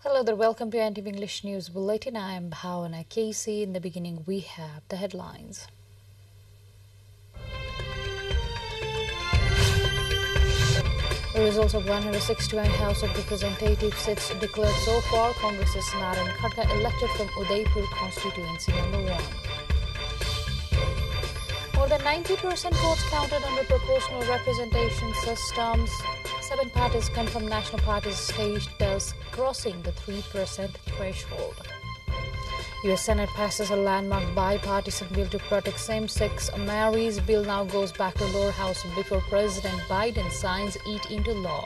Hello there, welcome to NTV English News Bulletin. I am Bhavana Casey. In the beginning, we have the headlines. The results of 169 House of Representatives seats declared so far. Congress's Naren Khatka elected from Udaipur constituency number 1. More than 90% votes counted under proportional representation systems. 7 parties confirmed national parties status, crossing the 3% threshold. U.S. Senate passes a landmark bipartisan bill to protect same-sex marriage. Bill now goes back to lower house before President Biden signs it into law.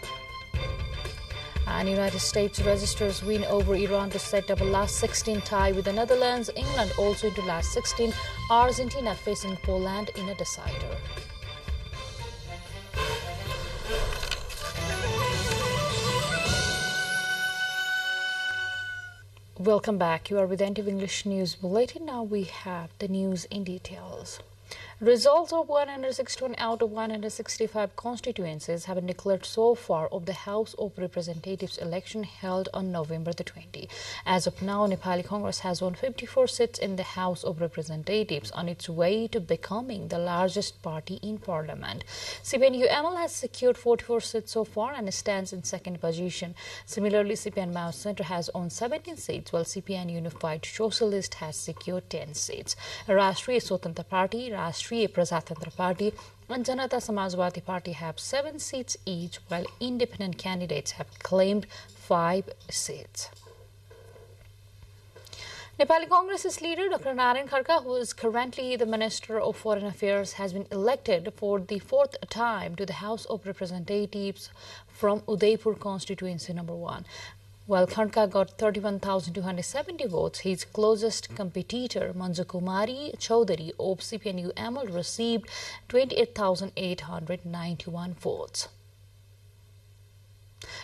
And United States registers win over Iran to set up a last 16 tie with the Netherlands. England also into last 16. Argentina facing Poland in a decider. Welcome back. You are with NTV English News Bulletin. Now we have the news in details. Results of 161 out of 165 constituencies have been declared so far of the House of Representatives election held on November the 20th. As of now, Nepali Congress has won 54 seats in the House of Representatives on its way to becoming the largest party in Parliament. CPN-UML has secured 44 seats so far and stands in second position. Similarly, CPN Mao Center has won 17 seats, while CPN Unified Socialist has secured 10 seats. Rashtriya Swatantra Party, Rashtriya Prajatantra Party and Janata Samajwadi Party have 7 seats each, while independent candidates have claimed 5 seats. Nepali Congress's leader, Dr. Naren Khatka, who is currently the Minister of Foreign Affairs, has been elected for the 4th time to the House of Representatives from Udaipur constituency number 1. While Khatka got 31,270 votes, his closest competitor, Manju Kumari Chaudhary of CPN-UML, received 28,891 votes.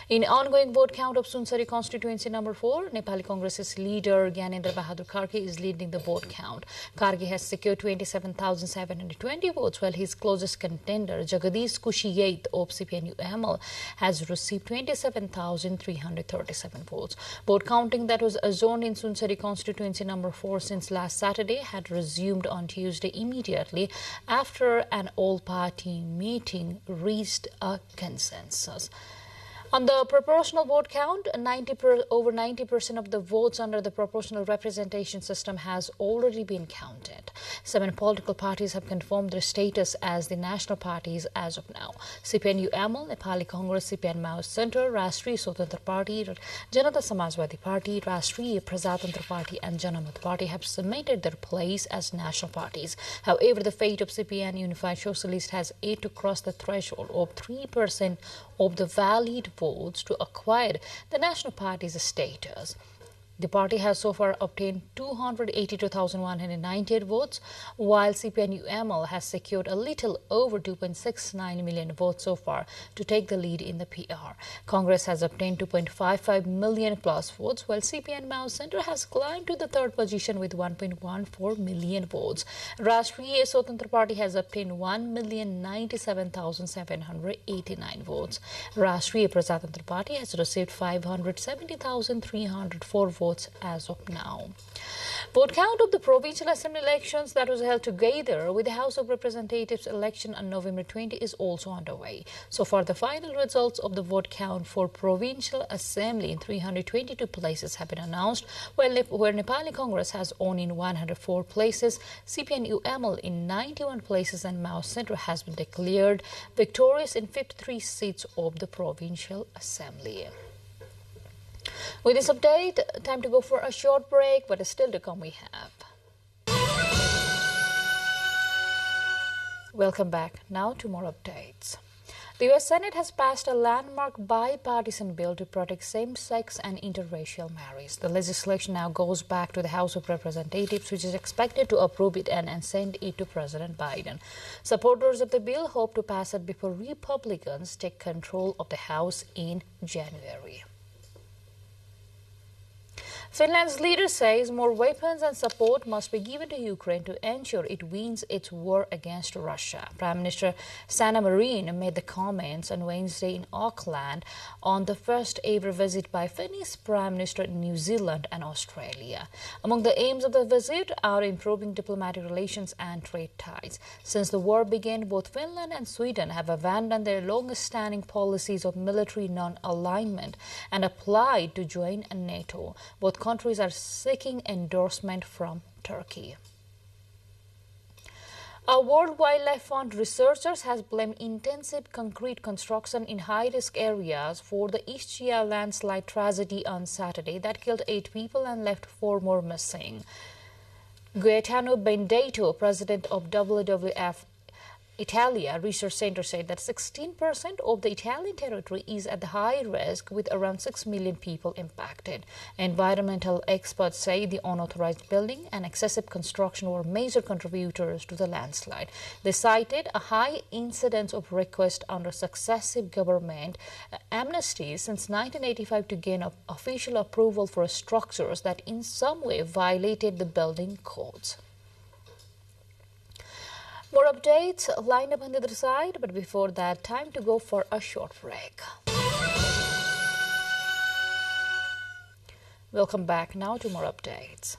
In ongoing vote count of Sunsari constituency number 4, Nepali Congress's leader Gyanendra Bahadur Karke is leading the vote count. Karke has secured 27,720 votes, while his closest contender Jagadish Kushiyait of CPN-UML has received 27,337 votes. Vote counting that was adjourned in Sunsari constituency number 4 since last Saturday had resumed on Tuesday immediately after an all-party meeting reached a consensus. On the proportional vote count, over 90% of the votes under the proportional representation system has already been counted. 7 political parties have confirmed their status as the national parties as of now. CPN-UML, Nepali Congress, CPN Mao Center, Rashtriya Swatantra Party, Janata Samajwadi Party, Rashtriya Prajatantra Party and Janamat Party have cemented their place as national parties. However, the fate of CPN Unified Socialist has yet to cross the threshold of 3% of the valid votes to acquire the national party's status. The party has so far obtained 282,198 votes, while CPN-UML has secured a little over 2.69 million votes so far to take the lead in the PR. Congress has obtained 2.55 million plus votes, while CPN Mao Center has climbed to the 3rd position with 1.14 million votes. Rashtriya Swatantra Party has obtained 1,097,789 votes. Rashtriya Prajatantra Party has received 570,304 votes as of now. Vote count of the provincial assembly elections that was held together with the House of Representatives election on November 20 is also underway. So far, the final results of the vote count for provincial assembly in 322 places have been announced, where Nepali Congress has won in 104 places, CPN-UML in 91 places, and Mao Center has been declared victorious in 53 seats of the provincial assembly. With this update, time to go for a short break, but still to come we have. Welcome back. Now to more updates. The U.S. Senate has passed a landmark bipartisan bill to protect same-sex and interracial marriage. The legislation now goes back to the House of Representatives, which is expected to approve it and send it to President Biden. Supporters of the bill hope to pass it before Republicans take control of the House in January. Finland's leader says more weapons and support must be given to Ukraine to ensure it wins its war against Russia. Prime Minister Sanna Marin made the comments on Wednesday in Auckland on the first ever visit by Finnish Prime Minister in New Zealand and Australia. Among the aims of the visit are improving diplomatic relations and trade ties. Since the war began, both Finland and Sweden have abandoned their longest-standing policies of military non-alignment and applied to join NATO. Both countries are seeking endorsement from Turkey. A World Wildlife Fund researchers has blamed intensive concrete construction in high-risk areas for the Ischia landslide tragedy on Saturday that killed 8 people and left 4 more missing. Gaetano Benedetto, president of WWF Italia Research Center, said that 16% of the Italian territory is at the high risk, with around 6 million people impacted. Environmental experts say the unauthorized building and excessive construction were major contributors to the landslide. They cited a high incidence of requests under successive government amnesties since 1985 to gain official approval for structures that in some way violated the building codes. More updates lined up on the other side, but before that, time to go for a short break. Welcome back now to more updates.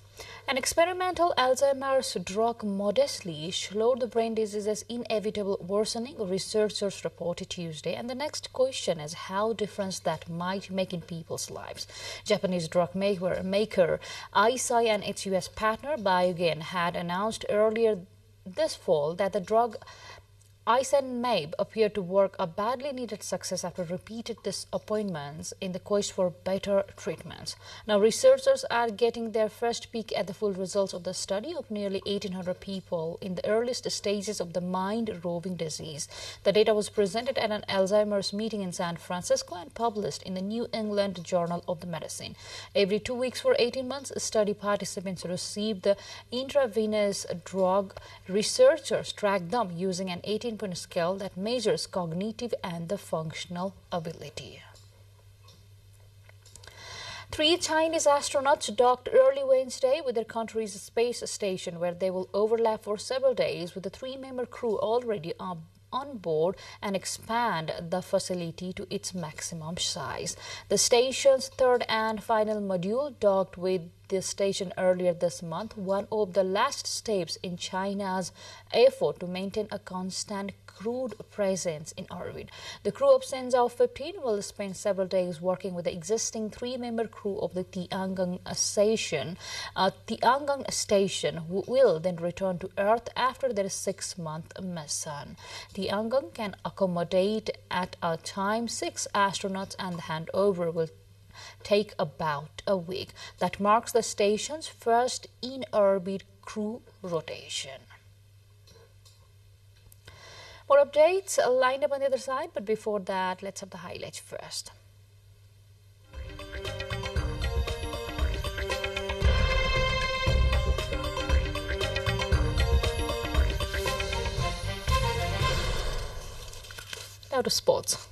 An experimental Alzheimer's drug modestly slowed the brain disease's inevitable worsening, researchers reported Tuesday, and the next question is how difference that might make in people's lives. Japanese drug maker Eisai and its US partner Biogen had announced earlier this fall that the drug Isenmab appeared to work, a badly needed success after repeated disappointments in the quest for better treatments. Now, researchers are getting their first peek at the full results of the study of nearly 1,800 people in the earliest stages of the mind-roving disease. The data was presented at an Alzheimer's meeting in San Francisco and published in the New England Journal of the Medicine. Every 2 weeks for 18 months, study participants received the intravenous drug. Researchers tracked them using an 18-point scale that measures cognitive and the functional ability. 3 Chinese astronauts docked early Wednesday with their country's space station, where they will overlap for several days with the 3-member crew already on board and expand the facility to its maximum size. The station's third and final module docked with the station earlier this month, one of the last steps in China's effort to maintain a constant crewed presence in orbit. The crew of Shenzhou 15 will spend several days working with the existing 3-member crew of the Tiangong station, who will then return to Earth after their 6-month mission. Tiangong can accommodate at a time 6 astronauts, and the handover will take about a week. That marks the station's first in-orbit crew rotation. More updates lined up on the other side, but before that, let's have the highlights first. Now to sports.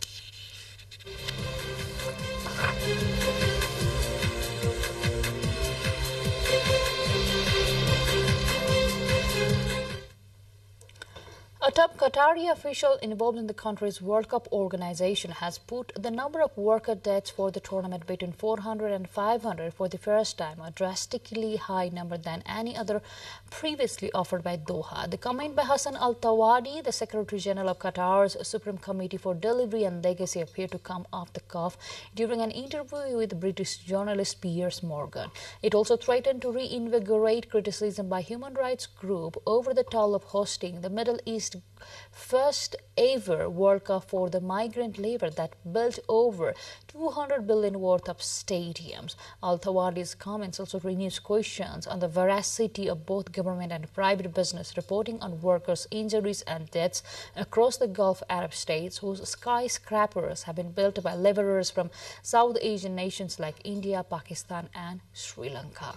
A top Qatari official involved in the country's World Cup organization has put the number of worker deaths for the tournament between 400 and 500 for the first time, a drastically high number than any other previously offered by Doha. The comment by Hassan Al-Tawadi, the Secretary General of Qatar's Supreme Committee for Delivery and Legacy, appeared to come off the cuff during an interview with British journalist Piers Morgan. It also threatened to reinvigorate criticism by human rights group over the toll of hosting the Middle East first ever World Cup for the migrant labor that built over 200 billion worth of stadiums. Al-Tawadi's comments also renews questions on the veracity of both government and private business reporting on workers' injuries and deaths across the Gulf Arab states, whose skyscrapers have been built by laborers from South Asian nations like India, Pakistan and Sri Lanka.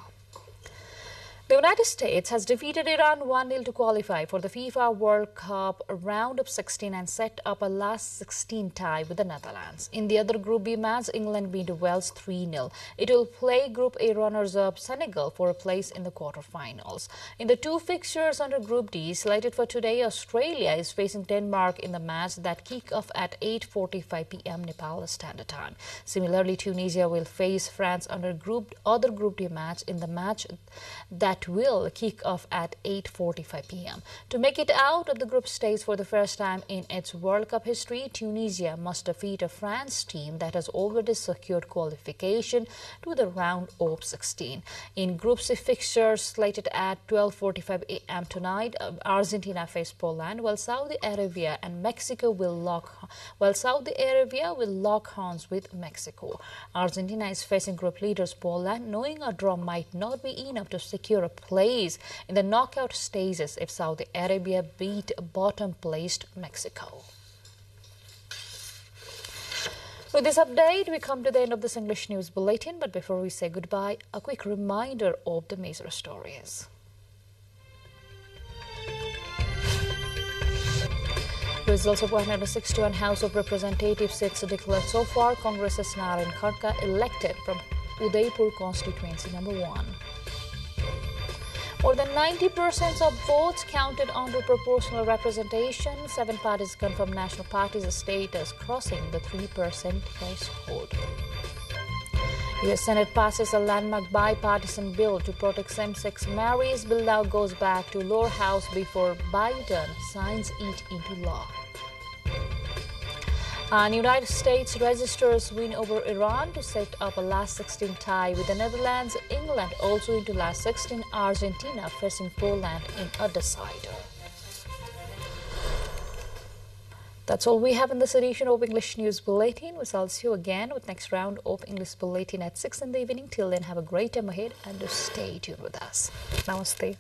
The United States has defeated Iran 1-0 to qualify for the FIFA World Cup round of 16 and set up a last 16 tie with the Netherlands. In the other Group B match, England beat Wales 3-0. It will play Group A runners-up Senegal for a place in the quarter-finals. In the two fixtures under Group D slated for today, Australia is facing Denmark in the match that kick off at 8:45 p.m. Nepal Standard Time. Similarly, Tunisia will face France under other Group D match in the match that will kick off at 8:45 p.m. To make it out of the group stage for the first time in its World Cup history, Tunisia must defeat a France team that has already secured qualification to the round of 16. In Group C fixtures slated at 12:45 a.m. tonight, Argentina face Poland, while Saudi Arabia will lock horns with Mexico. Argentina is facing group leaders Poland, knowing a draw might not be enough to secure a place in the knockout stages if Saudi Arabia beat bottom-placed Mexico. With this update, we come to the end of this English News Bulletin. But before we say goodbye, a quick reminder of the major stories. Results of 161 House of Representatives seats declared so far. Congress's Naren Kharka elected from Udaipur constituency number 1. More than 90% of votes counted under proportional representation. 7 parties confirmed national parties' status, crossing the 3% threshold. U.S. Senate passes a landmark bipartisan bill to protect same-sex marriage. Bill now goes back to lower house before Biden signs it into law. And United States registers win over Iran to set up a last 16 tie with the Netherlands. England also into last 16. Argentina facing Poland in a decider. That's all we have in this edition of English News Bulletin. We'll see you again with next round of English Bulletin at 6 in the evening. Till then, have a great time ahead and stay tuned with us. Namaste.